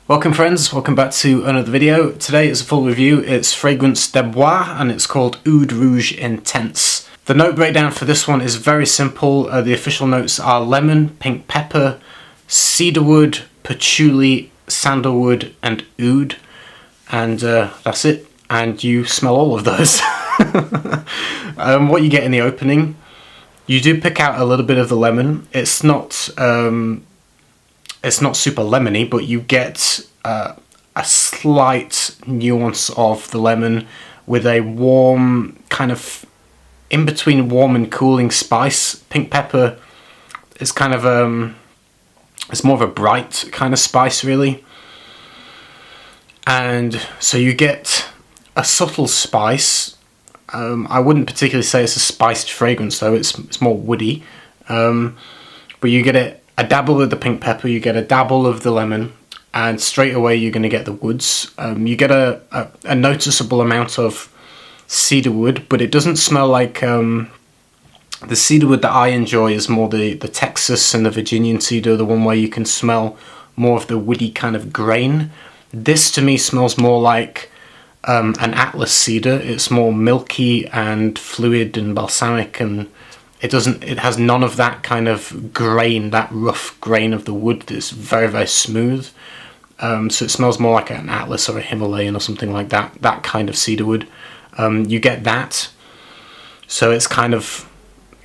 Welcome friends, welcome back to another video. Today is a full review. It's Fragrance de Bois and it's called Oud Rouge Intense. The note breakdown for this one is very simple. The official notes are lemon, pink pepper, cedarwood, patchouli, sandalwood and oud. And that's it. And you smell all of those. What you get in the opening, you do pick out a little bit of the lemon. It's not super lemony, but you get a slight nuance of the lemon with a warm, kind of in between warm and cooling spice. Pink pepper is kind of it's more of a bright kind of spice really, and so you get a subtle spice. I wouldn't particularly say it's a spiced fragrance though, it's more woody, but you get a dabble of the pink pepper, you get a dabble of the lemon, and straight away you're going to get the woods. You get a noticeable amount of cedarwood, but it doesn't smell like the cedarwood that I enjoy is more the Texas and the Virginian cedar, the one where you can smell more of the woody kind of grain. This to me smells more like an Atlas cedar. It's more milky and fluid and balsamic, and it has none of that kind of grain, that rough grain of the wood. It's very, very smooth. So it smells more like an Atlas or a Himalayan or something like that, that kind of cedarwood. You get that. So it's kind of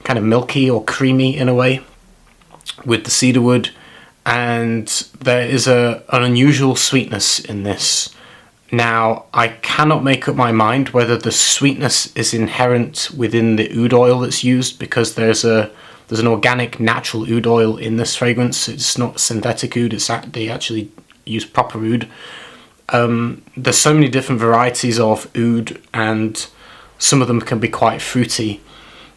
milky or creamy in a way with the cedarwood. And there is an unusual sweetness in this. Now, I cannot make up my mind whether the sweetness is inherent within the oud oil that's used, because there's an organic, natural oud oil in this fragrance. It's not synthetic oud, they actually use proper oud. There's so many different varieties of oud, and some of them can be quite fruity.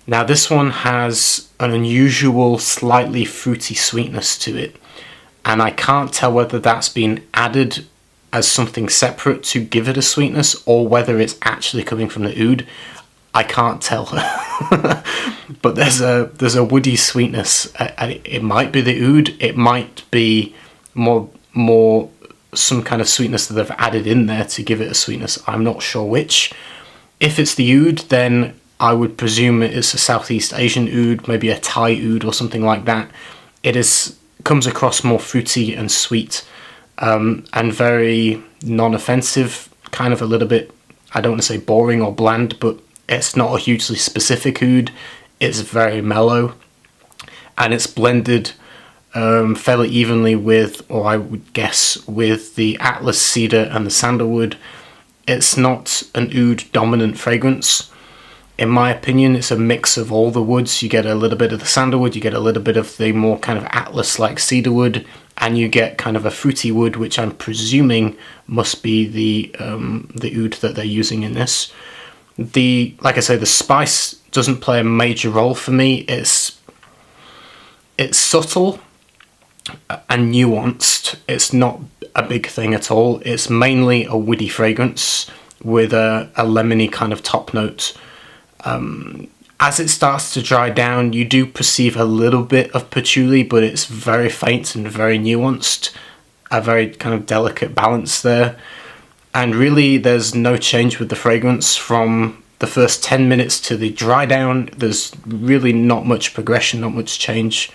Now, this one has an unusual, slightly fruity sweetness to it, and I can't tell whether that's been added as something separate to give it a sweetness, or whether it's actually coming from the oud. I can't tell. But there's a woody sweetness. It might be the oud, it might be more some kind of sweetness that they've added in there to give it a sweetness. I'm not sure which. If it's the oud, then I would presume it's a Southeast Asian oud, maybe a Thai oud or something like that. It comes across more fruity and sweet. And very non-offensive, kind of a little bit, I don't want to say boring or bland, but it's not a hugely specific oud. It's very mellow, and it's blended fairly evenly with, or I would guess, with the Atlas cedar and the sandalwood. It's not an oud dominant fragrance. In my opinion, it's a mix of all the woods. You get a little bit of the sandalwood, you get a little bit of the more kind of Atlas-like cedarwood, and you get kind of a fruity wood, which I'm presuming must be the oud that they're using in this. Like I say, the spice doesn't play a major role for me. It's subtle and nuanced. It's not a big thing at all. It's mainly a woody fragrance with a lemony kind of top note. As it starts to dry down, you do perceive a little bit of patchouli, but it's very faint and very nuanced, a very kind of delicate balance there. And really, there's no change with the fragrance from the first 10 minutes to the dry down. There's really not much progression, not much change.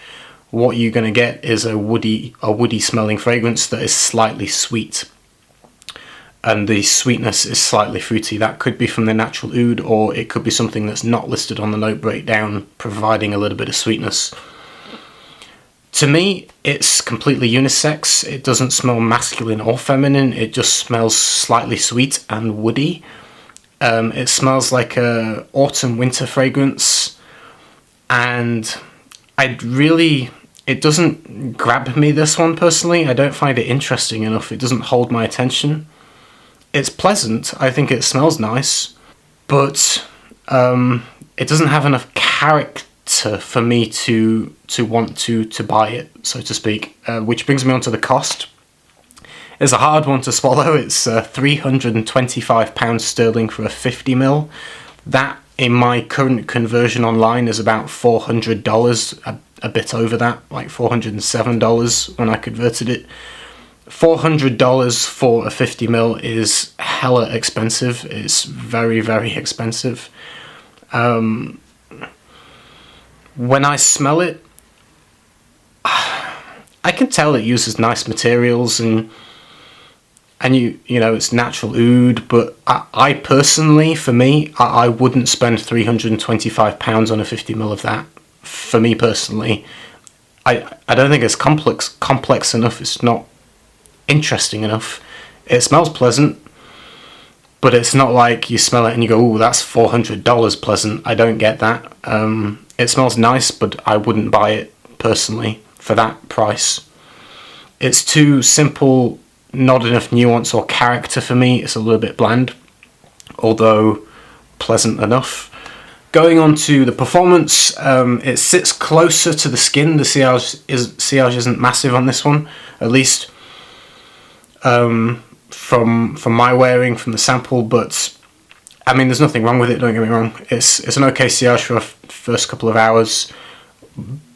What you're going to get is a woody smelling fragrance that is slightly sweet. And the sweetness is slightly fruity. That could be from the natural oud, or it could be something that's not listed on the note breakdown, providing a little bit of sweetness. To me, it's completely unisex. It doesn't smell masculine or feminine. It just smells slightly sweet and woody. It smells like a autumn-winter fragrance, and it doesn't grab me, this one, personally. I don't find it interesting enough. It doesn't hold my attention. It's pleasant, I think it smells nice, but it doesn't have enough character for me to want to buy it, so to speak, which brings me on to the cost. It's a hard one to swallow. It's £325 sterling for a 50ml. That, in my current conversion online, is about $400, a bit over that, like $407 when I converted it. $400 for a 50ml is hella expensive. It's very, very expensive. When I smell it, I can tell it uses nice materials and you know it's natural oud, but I personally, for me, I wouldn't spend £325 on a 50ml of that. For me personally, I don't think it's complex enough. It's not interesting enough. It smells pleasant, but it's not like you smell it and you go, "Oh, that's $400 pleasant." I don't get that. It smells nice, but I wouldn't buy it personally for that price. It's too simple, not enough nuance or character for me. It's a little bit bland, although pleasant enough. Going on to the performance, it sits closer to the skin. The sillage isn't massive on this one, at least from my wearing, from the sample, but I mean there's nothing wrong with it, don't get me wrong. It's an okay sillage for a first couple of hours,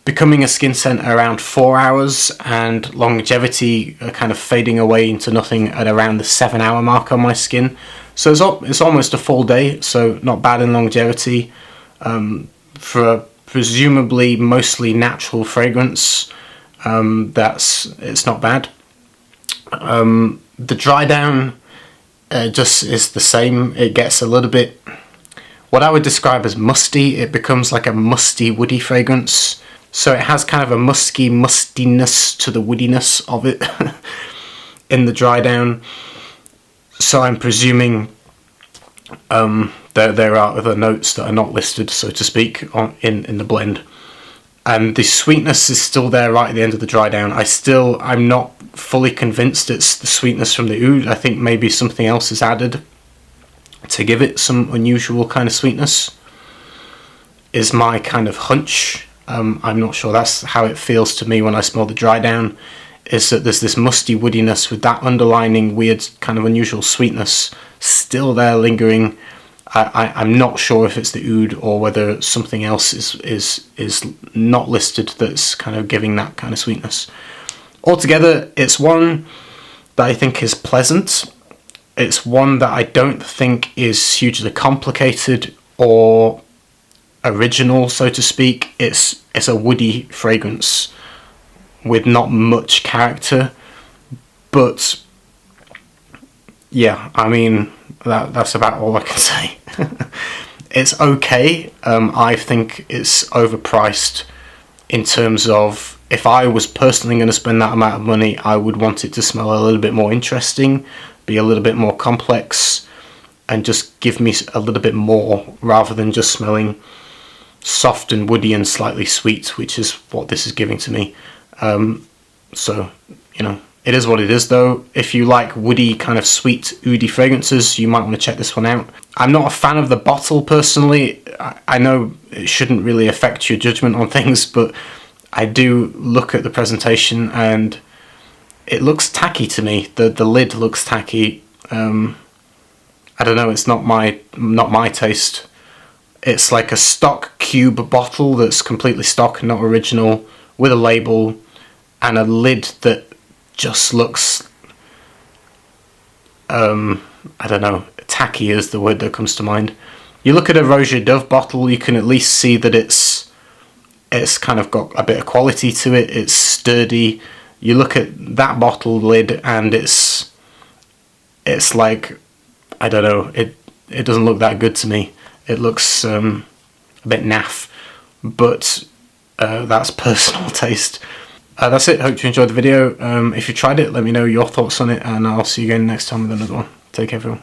becoming a skin scent around 4 hours, and longevity kind of fading away into nothing at around the 7-hour mark on my skin. So it's almost a full day, so not bad in longevity. For a presumably mostly natural fragrance, it's not bad. The dry down just is the same. It gets a little bit, what I would describe as musty. It becomes like a musty, woody fragrance. So it has kind of a mustiness to the woodiness of it in the dry down. So I'm presuming there are other notes that are not listed, so to speak, in the blend. And the sweetness is still there right at the end of the dry down. I'm not fully convinced it's the sweetness from the oud. I think maybe something else is added to give it some unusual kind of sweetness, is my kind of hunch. I'm not sure. That's how it feels to me when I smell the dry down, is that there's this musty woodiness with that underlining weird kind of unusual sweetness still there lingering. I'm not sure if it's the oud or whether something else is not listed that's kind of giving that kind of sweetness. Altogether, it's one that I think is pleasant. It's one that I don't think is hugely complicated or original, so to speak. It's a woody fragrance with not much character, but yeah, I mean that's about all I can say. It's okay. I think it's overpriced in terms of, if I was personally going to spend that amount of money, I would want it to smell a little bit more interesting, be a little bit more complex, and just give me a little bit more rather than just smelling soft and woody and slightly sweet, which is what this is giving to me. So, you know, it is what it is though. If you like woody, kind of sweet, oudy fragrances, you might want to check this one out. I'm not a fan of the bottle personally. I know it shouldn't really affect your judgment on things, but I do look at the presentation and it looks tacky to me. The lid looks tacky. I don't know, it's not my taste. It's like a stock cube bottle that's completely stock, not original, with a label and a lid that just looks, I don't know, tacky is the word that comes to mind. You look at a Roger Dove bottle, you can at least see that it's kind of got a bit of quality to it. It's sturdy. You look at that bottle lid and it's like, I don't know, it doesn't look that good to me. It looks a bit naff, but that's personal taste. That's it. Hope you enjoyed the video. If you tried it, let me know your thoughts on it, and I'll see you again next time with another one. Take care, everyone.